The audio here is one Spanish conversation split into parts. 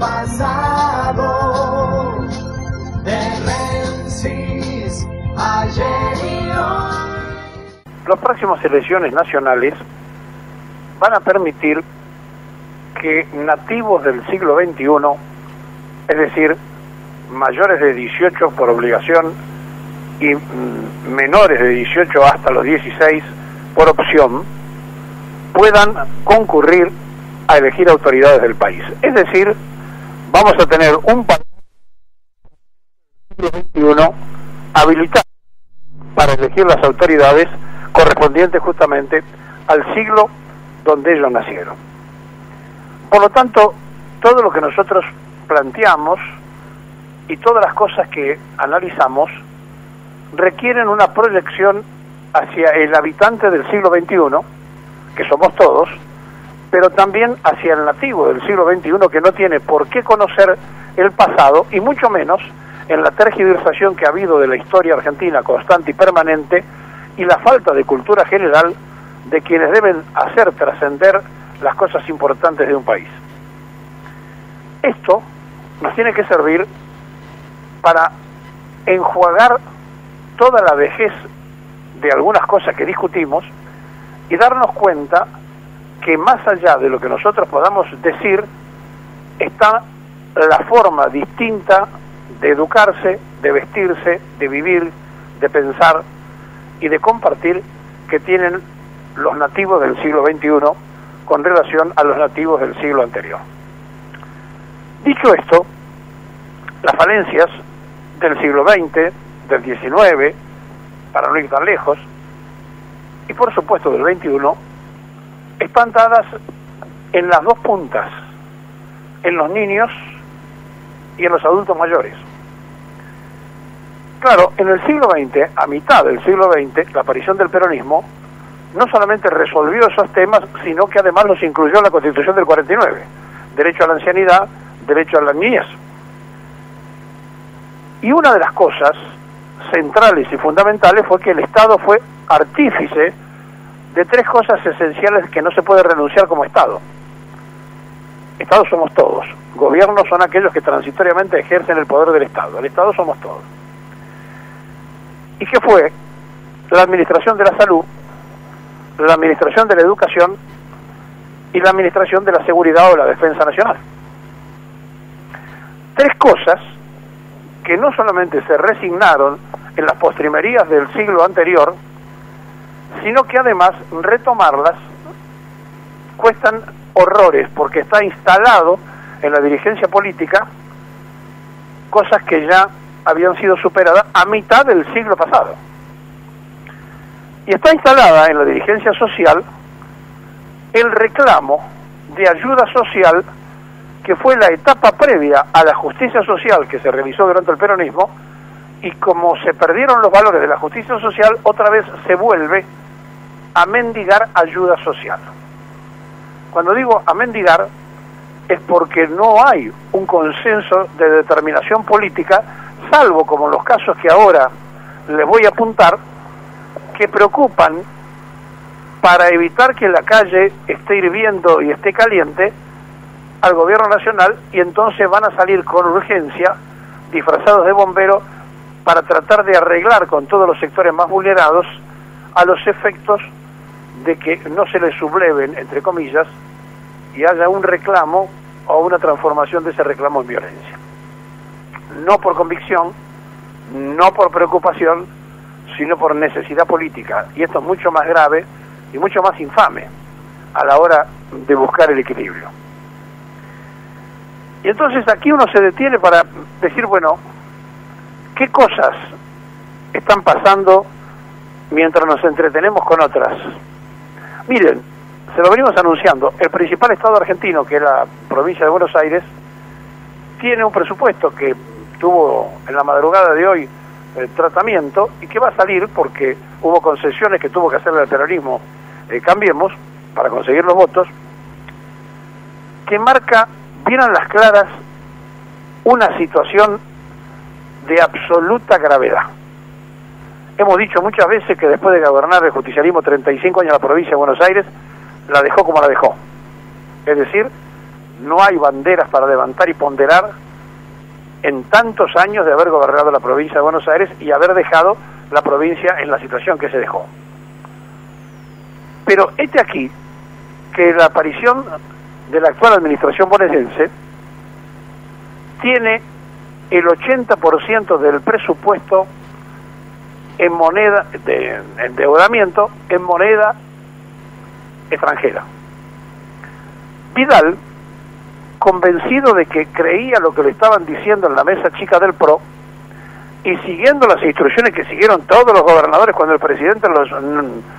pasado, de Menzies, ayer y hoy. Las próximas elecciones nacionales van a permitir que nativos del siglo XXI, es decir, mayores de 18 por obligación y menores de 18 hasta los 16 por opción, puedan concurrir a elegir autoridades del país. Es decir, vamos a tener un país del siglo XXI habilitado para elegir las autoridades correspondientes justamente al siglo donde ellos nacieron. Por lo tanto, todo lo que nosotros planteamos y todas las cosas que analizamos requieren una proyección hacia el habitante del siglo XXI, que somos todos, pero también hacia el nativo del siglo XXI, que no tiene por qué conocer el pasado, y mucho menos en la tergiversación que ha habido de la historia argentina constante y permanente, y la falta de cultura general de quienes deben hacer trascender las cosas importantes de un país. Esto nos tiene que servir para enjuagar toda la vejez de algunas cosas que discutimos y darnos cuenta que más allá de lo que nosotros podamos decir está la forma distinta de educarse, de vestirse, de vivir, de pensar y de compartir que tienen los nativos del siglo XXI con relación a los nativos del siglo anterior. Dicho esto, las falencias del siglo XX, del XIX, para no ir tan lejos, y por supuesto del XXI, están dadas en las dos puntas, en los niños y en los adultos mayores. Claro, en el siglo XX, a mitad del siglo XX, la aparición del peronismo no solamente resolvió esos temas, sino que además los incluyó en la Constitución del 49, derecho a la ancianidad, derecho a la niñez. Y una de las cosas centrales y fundamentales fue que el Estado fue artífice de tres cosas esenciales que no se puede renunciar como Estado. Estados somos todos, gobiernos son aquellos que transitoriamente ejercen el poder del Estado, el Estado somos todos. ¿Y qué fue? La administración de la salud, la administración de la educación y la administración de la seguridad o la defensa nacional. Tres cosas que no solamente se resignaron en las postrimerías del siglo anterior, sino que además retomarlas cuestan horrores, porque está instalado en la dirigencia política cosas que ya habían sido superadas a mitad del siglo pasado. Y está instalada en la dirigencia social el reclamo de ayuda social, que fue la etapa previa a la justicia social que se realizó durante el peronismo, y como se perdieron los valores de la justicia social, otra vez se vuelve a mendigar ayuda social. Cuando digo a mendigar, es porque no hay un consenso de determinación política, salvo como en los casos que ahora les voy a apuntar, que preocupan para evitar que la calle esté hirviendo y esté caliente al gobierno nacional, y entonces van a salir con urgencia, disfrazados de bomberos, para tratar de arreglar con todos los sectores más vulnerados a los efectos de que no se les subleven, entre comillas, y haya un reclamo o una transformación de ese reclamo en violencia. No por convicción, no por preocupación, sino por necesidad política. Y esto es mucho más grave y mucho más infame a la hora de buscar el equilibrio. Y entonces aquí uno se detiene para decir, bueno, ¿qué cosas están pasando mientras nos entretenemos con otras? Miren, se lo venimos anunciando, el principal estado argentino, que es la provincia de Buenos Aires, tiene un presupuesto que tuvo en la madrugada de hoy el tratamiento y que va a salir porque hubo concesiones que tuvo que hacerle al peronismo, Cambiemos, para conseguir los votos, que marca bien a las claras una situación de absoluta gravedad. Hemos dicho muchas veces que después de gobernar el justicialismo 35 años en la provincia de Buenos Aires, la dejó como la dejó. Es decir, no hay banderas para levantar y ponderar en tantos años de haber gobernado la provincia de Buenos Aires y haber dejado la provincia en la situación que se dejó. Pero aquí que la aparición de la actual administración bonaerense tiene el 80% del presupuesto en moneda de endeudamiento en moneda extranjera. Vidal, convencido de que creía lo que le estaban diciendo en la mesa chica del PRO y siguiendo las instrucciones que siguieron todos los gobernadores cuando el presidente los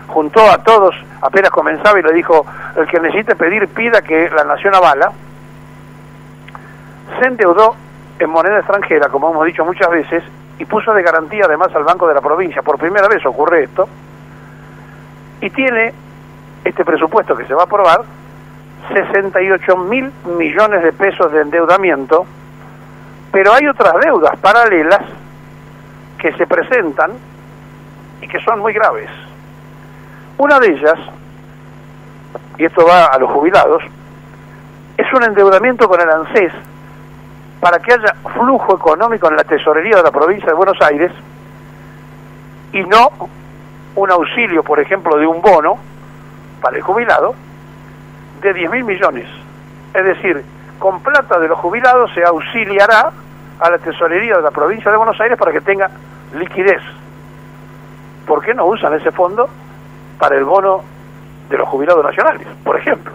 juntó a todos apenas comenzaba y le dijo: el que necesite pedir, pida, que la nación avala, se endeudó en moneda extranjera, como hemos dicho muchas veces, y puso de garantía además al Banco de la Provincia. Por primera vez ocurre esto, y tiene este presupuesto que se va a aprobar 68.000 millones de pesos de endeudamiento, pero hay otras deudas paralelas que se presentan y que son muy graves. Una de ellas, y esto va a los jubilados, es un endeudamiento con el ANSES para que haya flujo económico en la tesorería de la provincia de Buenos Aires y no un auxilio, por ejemplo, de un bono para el jubilado de 10.000 millones. Es decir, con plata de los jubilados se auxiliará a la tesorería de la provincia de Buenos Aires para que tenga liquidez. ¿Por qué no usan ese fondo para el bono de los jubilados nacionales, por ejemplo?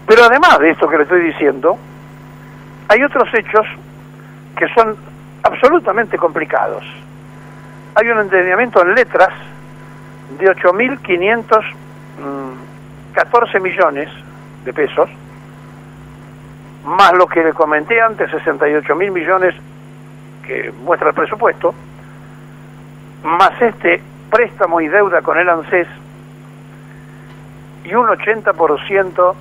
Pero además de esto que le estoy diciendo, hay otros hechos que son absolutamente complicados. Hay un endeudamiento en letras de 8.514 millones de pesos, más lo que le comenté antes, 68.000 millones que muestra el presupuesto, más este préstamo y deuda con el ANSES, y un 80%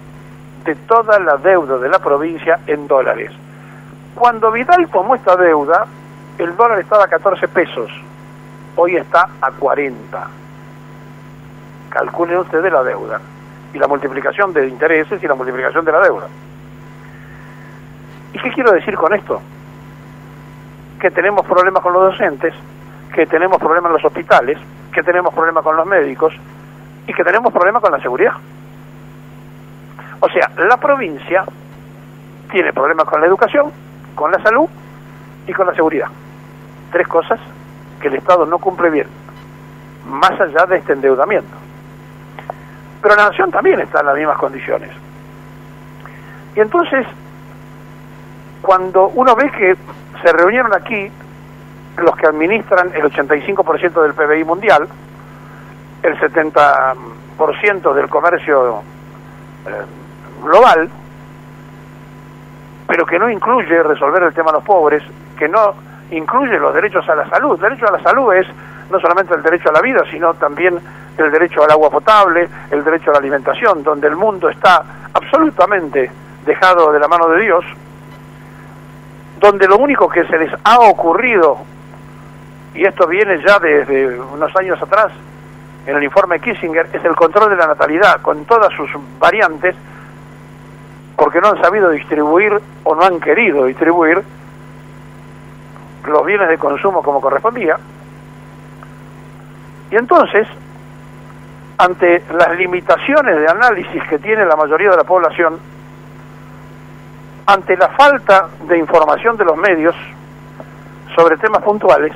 de toda la deuda de la provincia en dólares. Cuando Vidal tomó esta deuda, el dólar estaba a 14 pesos, hoy está a 40. Calculen ustedes la deuda, y la multiplicación de intereses y la multiplicación de la deuda. ¿Y qué quiero decir con esto? Que tenemos problemas con los docentes, que tenemos problemas en los hospitales, que tenemos problemas con los médicos y que tenemos problemas con la seguridad. O sea, la provincia tiene problemas con la educación, con la salud y con la seguridad. Tres cosas que el Estado no cumple bien, más allá de este endeudamiento. Pero la nación también está en las mismas condiciones. Y entonces, cuando uno ve que se reunieron aquí los que administran el 85% del PBI mundial, el 70% del comercio global, pero que no incluye resolver el tema de los pobres, que no incluye los derechos a la salud. El derecho a la salud es no solamente el derecho a la vida, sino también el derecho al agua potable, el derecho a la alimentación, donde el mundo está absolutamente dejado de la mano de Dios, donde lo único que se les ha ocurrido, y esto viene ya desde unos años atrás, en el informe Kissinger, es el control de la natalidad, con todas sus variantes, porque no han sabido distribuir o no han querido distribuir los bienes de consumo como correspondía. Y entonces, ante las limitaciones de análisis que tiene la mayoría de la población, ante la falta de información de los medios sobre temas puntuales,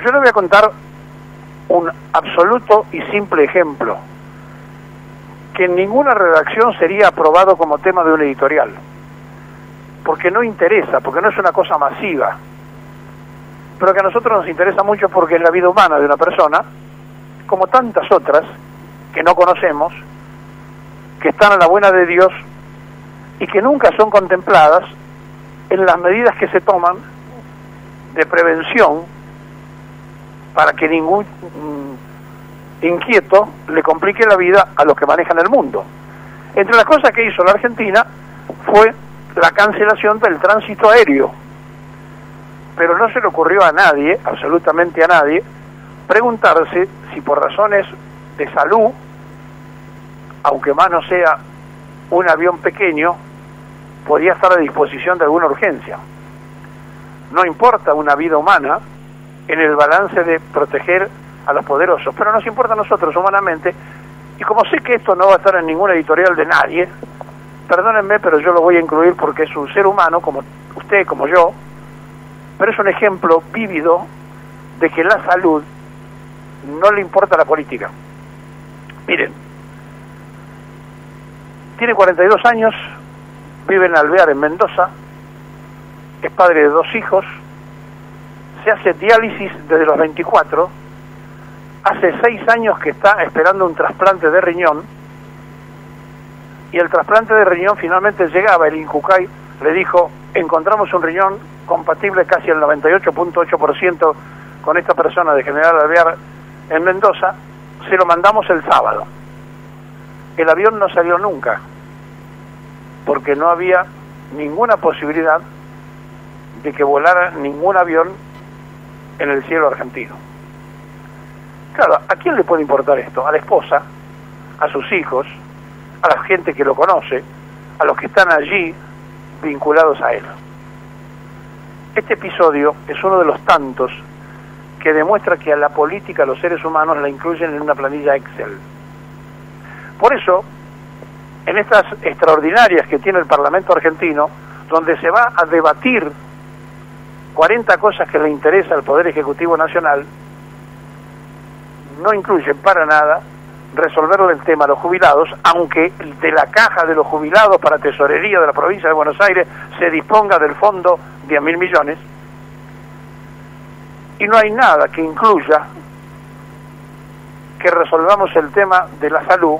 yo le voy a contar un absoluto y simple ejemplo que en ninguna redacción sería aprobado como tema de un editorial, porque no interesa, porque no es una cosa masiva, pero que a nosotros nos interesa mucho porque es la vida humana de una persona, como tantas otras que no conocemos, que están a la buena de Dios y que nunca son contempladas en las medidas que se toman de prevención para que ningún inquieto le complique la vida a los que manejan el mundo. Entre las cosas que hizo la Argentina fue la cancelación del tránsito aéreo, pero no se le ocurrió a nadie, absolutamente a nadie, preguntarse si por razones de salud aunque más no sea un avión pequeño, podría estar a disposición de alguna urgencia. No importa una vida humana en el balance de proteger a los poderosos, pero nos importa a nosotros humanamente, y como sé que esto no va a estar en ninguna editorial de nadie, perdónenme, pero yo lo voy a incluir porque es un ser humano, como usted, como yo, pero es un ejemplo vívido de que la salud no le importa a la política. Miren, tiene 42 años, vive en Alvear, en Mendoza, es padre de 2 hijos, se hace diálisis desde los 24, hace 6 años que está esperando un trasplante de riñón, y el trasplante de riñón finalmente llegaba. El INCUCAI le dijo: encontramos un riñón compatible casi al 98.8% con esta persona de General Alvear en Mendoza, se lo mandamos el sábado. El avión no salió nunca, porque no había ninguna posibilidad de que volara ningún avión en el cielo argentino. Claro, ¿a quién le puede importar esto? A la esposa, a sus hijos, a la gente que lo conoce, a los que están allí vinculados a él. Este episodio es uno de los tantos que demuestra que a la política, los seres humanos, la incluyen en una planilla Excel. Por eso, en estas extraordinarias que tiene el Parlamento argentino, donde se va a debatir 40 cosas que le interesa al Poder Ejecutivo Nacional, no incluyen para nada resolverle el tema a los jubilados, aunque de la caja de los jubilados para tesorería de la provincia de Buenos Aires se disponga del fondo 10.000 millones, y no hay nada que incluya que resolvamos el tema de la salud,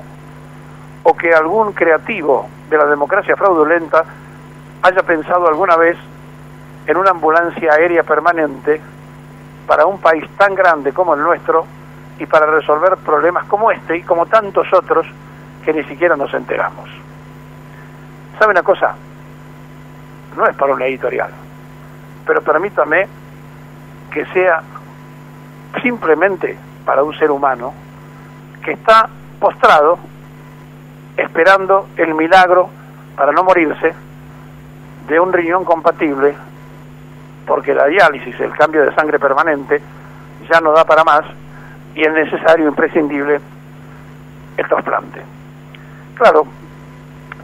o que algún creativo de la democracia fraudulenta haya pensado alguna vez en una ambulancia aérea permanente para un país tan grande como el nuestro, y para resolver problemas como este y como tantos otros que ni siquiera nos enteramos. ¿Sabe una cosa? No es para una editorial, pero permítame que sea simplemente para un ser humano que está postrado esperando el milagro para no morirse de un riñón compatible, porque la diálisis, el cambio de sangre permanente, ya no da para más, y es necesario, imprescindible, el trasplante. Claro,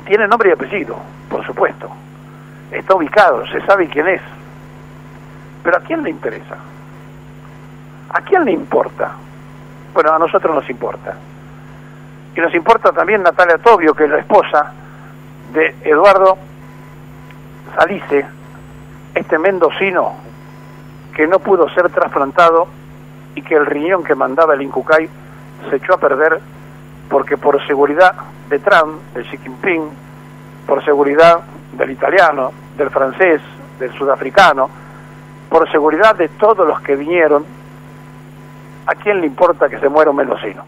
tiene nombre y apellido, por supuesto, está ubicado, se sabe quién es, pero ¿a quién le interesa? ¿A quién le importa? Bueno, a nosotros nos importa. Y nos importa también Natalia Tobio, que es la esposa de Eduardo Salice, este mendocino que no pudo ser trasplantado y que el riñón que mandaba el INCUCAI se echó a perder porque, por seguridad de Trump, de Xi Jinping, por seguridad del italiano, del francés, del sudafricano, por seguridad de todos los que vinieron, ¿a quién le importa que se muera un mendocino?